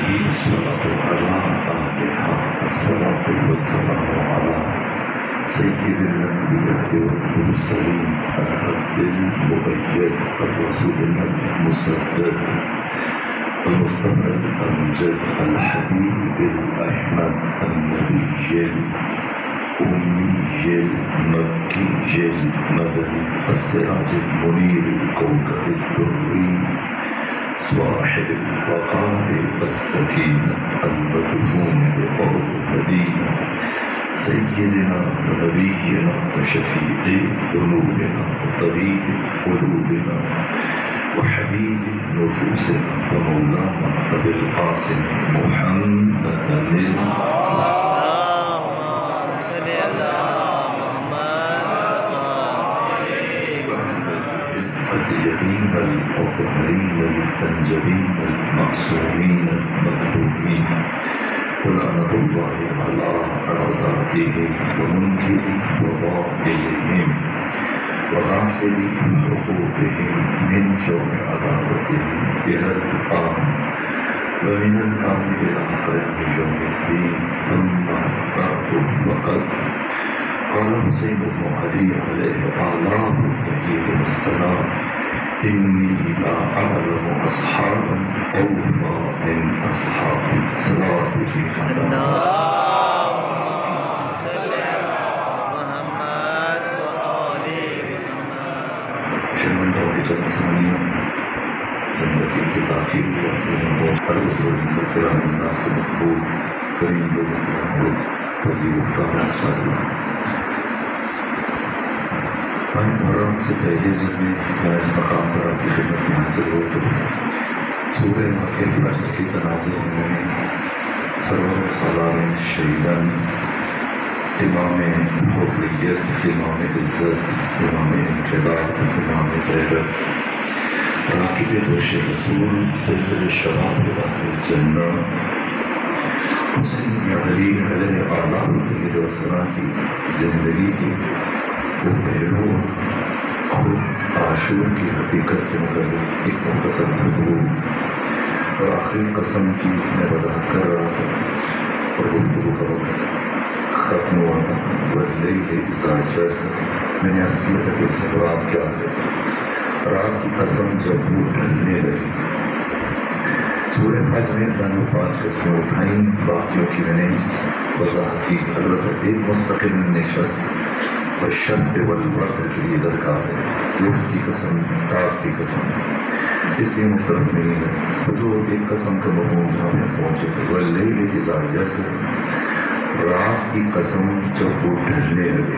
الصلاة على آلها الصلاة والسلام على سيد الأنبياء والمرسلين العبد المؤيد الرسول المسدد المصطفى الأمجد الحبيب الأحمد النبي الأمي المكي المدني السراج المنير الكوكب الدري صاحب الوقار السكينة المدفون بقرب المدينة سيدنا ونبينا وشفيع ذنوبنا وطبيب قلوبنا وحبيب نفوسنا ومولانا أبي القاسم محمد اليمين الأطهرين الأنجبين المعصومين المظلومين ولعنة الله على أعدائهم ومنكر وباطلهم وغاسل حقوقهم من شر عذابهم إلى الآن ومن الآن إلى قيام يوم الدين أما بعد وقد قال حسين بن علي عليه الصلاة والسلام إني لا أعلم أصحابا أوفى من أصحابي صلاة الله صل على محمد وآل محمد شمن دولة الثانية جنة التأخير والرسول الكرام الناس مقبول كريم بالله وزير الطاعة إن شاء الله. محرم سے پہلے جب میں اس مقام پر آپ کی خدمت میں حاضر ہو تو سورہ واقعہ فجر کی تناظر میں نے سرور سالار شہیدان امام حریت امام عزت امام انقلاب امام غیرت راکب دوش رسول سید شباب اہل الجنہ حسین بن علی علیہ السلام کی زندگی کی وہ پہلو خود عاشور کی حقیقت سے متعلق ایک مختصر گفتگو اور آخری قسم کی میں وضاحت کر رہا تھا اور گفتگو کا وقت ختم ہوا تھا واللیل اذا جس میں نے عرض کیا تھا کہ اس سے رات کیا ہے رات کی قسم جب وہ ڈھلنے لگی سورہ فجر میں اللہ نے 5 قسمیں اٹھائیں باقیوں کی میں نے وضاحت کی البتہ ایک مستقل نشست والشمس والوتر کے لیے درکار ہے لفظ کی قسم رات کی قسم اس لیے مشترک نہیں ہے جو ایک قسم کا مفہوم جہاں پہ پہنچے تھے واللیل اذا جس رات کی قسم جب وہ ڈھلنے لگے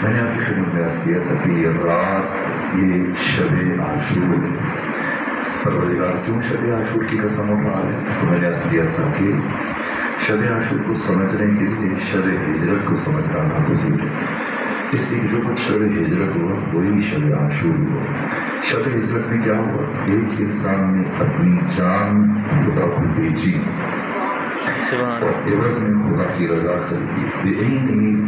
میں نے آپ کی خدمت میں عرض کیا تھا کہ یہ رات یہ شب عاشور ہے پروردگار کیوں شب عاشور کی قسم اٹھا رہے ہیں تو میں نے عرض کیا تھا کہ شب عاشور کو سمجھنے کے لیے شب ہجرت کو سمجھنا ناگزیر ہے اس لیے جو کچھ شب ہجرت ہوا وہی شب عاشور ہوا شب ہجرت میں کیا ہوا ایک انسان نے اپنی جان خدا کو بیچی اور عوض میں خدا کی رضا خریدی یہی نہیں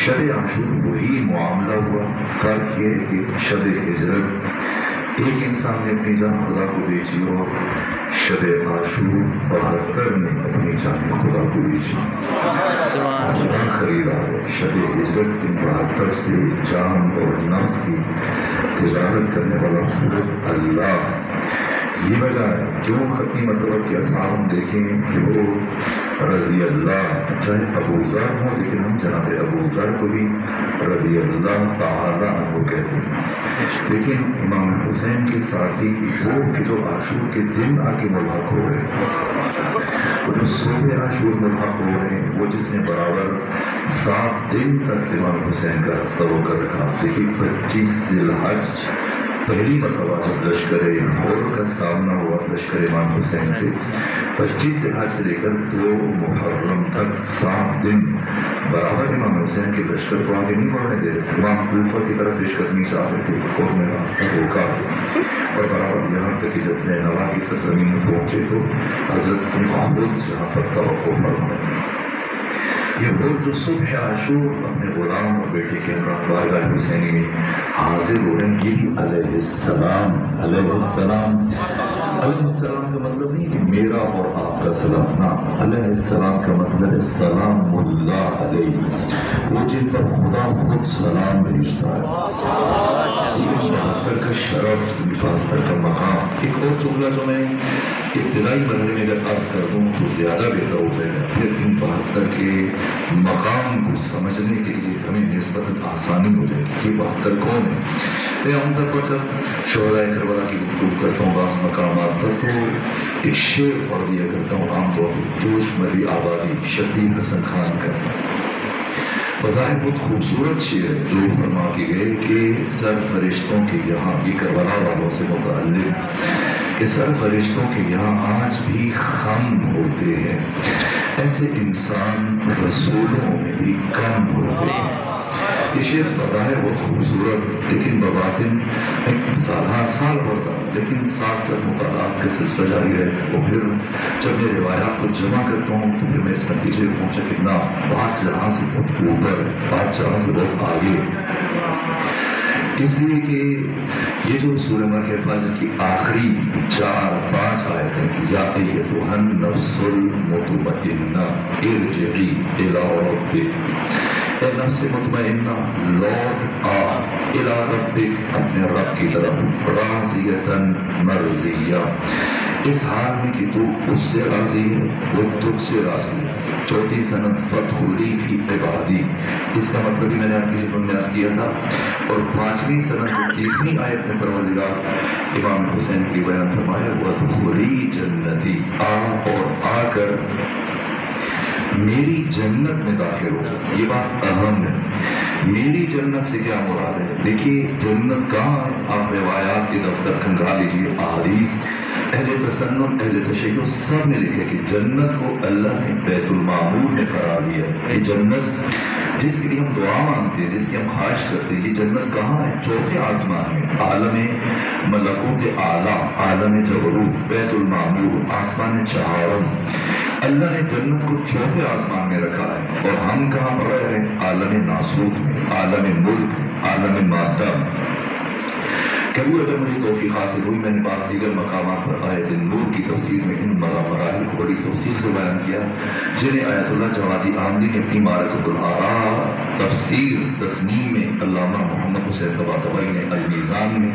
شب عاشور وہی معاملہ ہوا فرق یہ ہے کہ شب ہجرت ایک انسان نے اپنی جان خدا کو بیچی اور شب عاشور 72 نے اپنی جان خدا کو بیچی جان خریدا ہے شب ہجرت کی 72 سے جان اور نفس کی تجارت کرنے والا خود اللہ یہ وجہ ہے کیوں ختمی مطلب کہ اصحاب ہم دیکھیں کہ وہ رضی اللہ چاہے ابو ذر ہوں لیکن ہم جناب ابو ذر کو بھی رضی اللہ تعالی عنہ کہتے ہیں لیکن امام حسین کے ساتھی وہ کہ جو عاشور کے دن آ کے ملحق ہو رہے ہیں وہ جو صبح عاشور ملحق ہو رہے ہیں وہ جس نے برابر 7 دن تک امام حسین کا راستہ ہو کر رکھا دیکھیے 25 ذی الحج پہلی مرتبہ جب لشکر ہور کا سامنا ہوا لشکر امام حسین سے 25 ذی الحج سے لے کر 2 محرم تک 7 دن برابر امام حسین کے لشکر کو آگے نہیں بڑھنے دے رہے امام کوفہ کی طرف پیش قدمی چاہ رہے تھے اور میں راستہ روکا اور برابر یہاں تک کہ جب نینوا کی سرزمین میں پہنچے تو حضرت نے خود جہاں پر توقع فرمایا یہ وہ جو صبح عاشور اپنے غلام اور بیٹے کے بارگاہ حسینی میں حاضر ہو رہے ہیں یہ بھی علیہ السلام علیہ السلام کا مطلب نہیں کہ میرا اور آپ کا سلام، نہ، علیہ السلام کا مطلب ہے سلام اللہ علیہ، وہ جن پر خدا خود سلام بھیجتا ہے، 72 کا شرف، 72 کا مقام۔ ایک اور جملہ جو میں ابتدائی مرحلے میں اگر عرض کر دوں تو زیادہ بہتر ہو جائے گا، پھر ان 72 کے مقام کو سمجھنے کے لیے ہمیں نسبتاً آسانی ہو جائے گی کہ 72 کون ہے۔ میں عام طور پر جب شہدائے کربلا کی گفتگو کرتا ہوں بعض مقامات پر تو ایک شعر پڑھ دیا کرتا ہوں، عام طور پر جوش مری آبادی شبیر حسن خان کا، بظاہر بہت خوبصورت شعر جو فرما کے گئے کہ سر فرشتوں کے یہاں، یہ کربلا والوں سے متعلق، کہ سر فرشتوں کے یہاں آج بھی خم ہوتے ہیں، ایسے انسان رسولوں میں بھی کم ہوتے ہیں۔ یہ شعر بظاہر بہت خوبصورت لیکن بباطن سال بھرتا، لیکن ساتھ ساتھ مطالعات کا سلسلہ جاری ہے۔ اور پھر جب میں روایات کو جمع کرتا ہوں تو پھر میں اس نتیجے میں پہنچا کہ نہ، بات جہاں سے بہت اوپر ہے، بات جہاں سے بہت آگے، اس لیے کہ یہ جو سورہ مائدہ کی آخری 4-5 آیتیں کہ یا ایتھا النفس المطمئنہ ارجعی الی ربک، اے نفس مطمئنہ لوٹ آ الی ربک، اپنے رب کی طرف، راضیۃ مرضیہ، اس حال میں کہ تو اس سے راضی ہے، وہ تجھ سے راضی ہے۔ 4 سند فادخلی فی عبادی، اس کا مطلب بھی میں نے آپ کی خدمت میں عرض کیا تھا۔ اور 5ویں سند 30ویں آیت میں پروردگار امام حسین کی بیان فرمایا وادخلی جنتی، آ اور آ کر میری جنت میں داخل ہو۔ یہ بات اہم ہے، میری جنت سے کیا مراد ہے؟ دیکھیے جنت کہاں ہے؟ آپ روایات کے دفتر کھنگا لیجیے، احادیث، اہل تسنن، اہل تشیع سب نے لکھے کہ جنت کو اللہ نے بیت المعمور میں قرار دیا۔ یہ جنت جس کے لیے ہم دعا مانگتے ہیں، جس کی ہم خواہش کرتے ہیں، یہ جنت کہاں ہے؟ 4تھے آسمان میں، عالم ملکوت اعلیٰ، عالم جبروت، بیت المعمور، آسمان 4م۔ اللہ نے جنت کو 4تھے آسمان میں رکھا ہے، اور ہم کہاں پر رہ رہے ہیں؟ عالم ناسوت میں، عالم ملک، عالم مادہ میں۔ کبھی اگر مجھے توفیق حاصل ہوئی میں نے بعض دیگر مقامات پر آیت نور کی تفسیر میں ان مراحل کو بڑی تفصیل سے بیان کیا، جنہیں آیت اللہ جوادی عاملی نے اپنی معرکۃ الآراء تفسیر تصنیع میں، علامہ محمد حسین طباطبائی نے المیزان میں،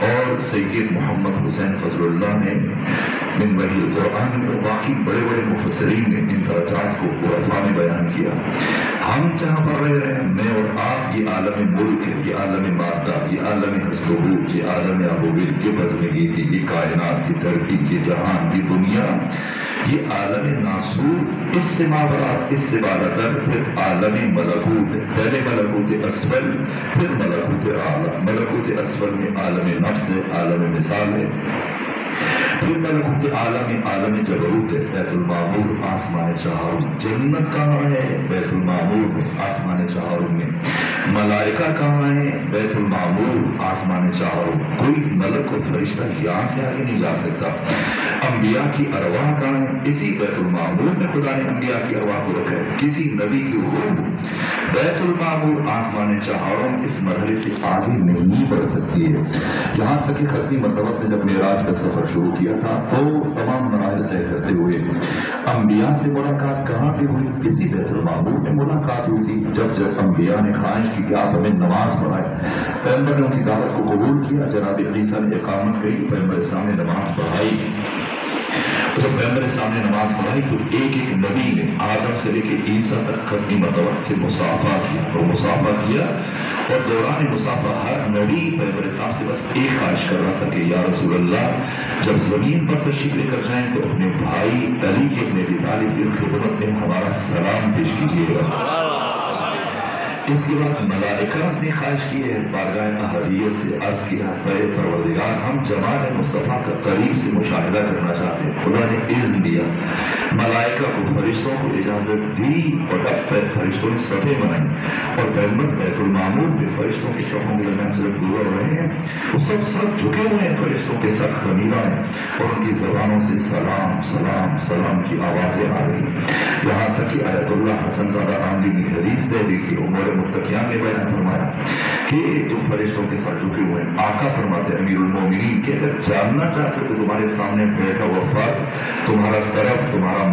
اور سید محمد حسین فضل اللہ نے من وحی القرآن میں، اور باقی بڑے بڑے مفسرین نے ان درجات کو عرفاء میں بیان کیا۔ ہم جہاں پر رہ رہے ہیں، میں اور آپ، یہ عالم ملک ہے، یہ عالم مادہ، یہ عالم ہست و بوت، یہ عالم ابوبیل، یہ بزمگی تھی، یہ کائنات، یہ دھرتی، یہ جہان، یہ دنیا، یہ عالم ناسور، اس سے مابعد، اس سے بالاتر پھر عالم ملکوت ہے۔ پہلے ملکوت اسفل، پھر ملکوت اعلیٰ۔ ملکوت اسفل میں عالم نفس ہے، عالم مثال ہے، پھر ملکوت اعلیٰ میں عالم جبروت ہے، بیت المعمور، آسمان 4م۔ جنت کہاں ہے؟ بیت المعمور میں، آسمان 4م میں۔ ملائکہ کہاں ہے؟ بیت المعمور، آسمان 4م۔ کوئی ملک اور فرشتہ یہاں سے آگے نہیں جا سکتا۔ انبیاء کی ارواح کہاں ہے؟ اسی بیت المعمور میں خدا نے انبیاء کی ارواح کو رکھا ہے۔ کسی نبی کی روح بیت المعمور، آسمان 4م، اس مرحلے سے آگے نہیں بڑھ سکتی ہے۔ یہاں تک کہ ختمی مرتبہ نے جب معراج کا سفر شروع کیا تھا تو تمام مراحل طے کرتے ہوئے انبیاء سے ملاقات کہاں پہ ہوئی؟ اسی بیت المعمور میں ملاقات ہوئی تھی۔ جب انبیاء نے خواہش کی کہ آپ ہمیں نماز پڑھائیں، پیغمبر نے ان کی دعوت کو قبول کیا، جناب عیسیٰ نے اقامت کری، پیغمبر اسلام نے نماز پڑھائی۔ جب پیغمبر اسلام نے نماز پڑھائی تو ایک ایک نبی نے آدم سے لے کے عیسیٰ تک ختمی مرتبہ سے مصافحہ کیا، اور مصافحہ کیا، اور دوران مصافحہ ہر نبی پیغمبر اسلام سے بس ایک خواہش کر رہا تھا کہ یا رسول اللہ جب زمین پر تشریف لے کر جائیں تو اپنے بھائی علی ابن ابی طالب کی خدمت میں ہمارا سلام پیش کیجیے گا۔ اس کے بعد ملائکہ نے خواہش کی ہے، بارگاہ احدیت سے عرض کیا، اے پروردگار ہم جمال مصطفیٰ کا قریب سے مشاہدہ کرنا چاہتے ہیں۔ خدا نے اذن دیا، ملائکہ کو، فرشتوں کو اجازت دی، اور اب فرشتوں نے صفیں بنائی، اور پیغمبر بیت المعمور میں فرشتوں کی صفوں کے درمیان سے گزر رہے ہیں، وہ سب جھکے ہوئے ہیں، فرشتوں کے سر خمیرہ ہیں، اور ان کی زبانوں سے سلام سلام سلام کی آوازیں آ رہی ہیں۔ یہاں تک کہ آیت اللہ حسن زادہ عاملی کی حدیث دے دی کہ عمر متقیان نے بیان فرمایا کہ جو فرشتوں کے ساتھ جھکے ہوئے ہیں. آقا فرماتے ہیں امیر المومنین کہ اگر جاننا چاہتے تو تمہارے سامنے بیٹھا ہوا فرد تمہارا طرف تمہارا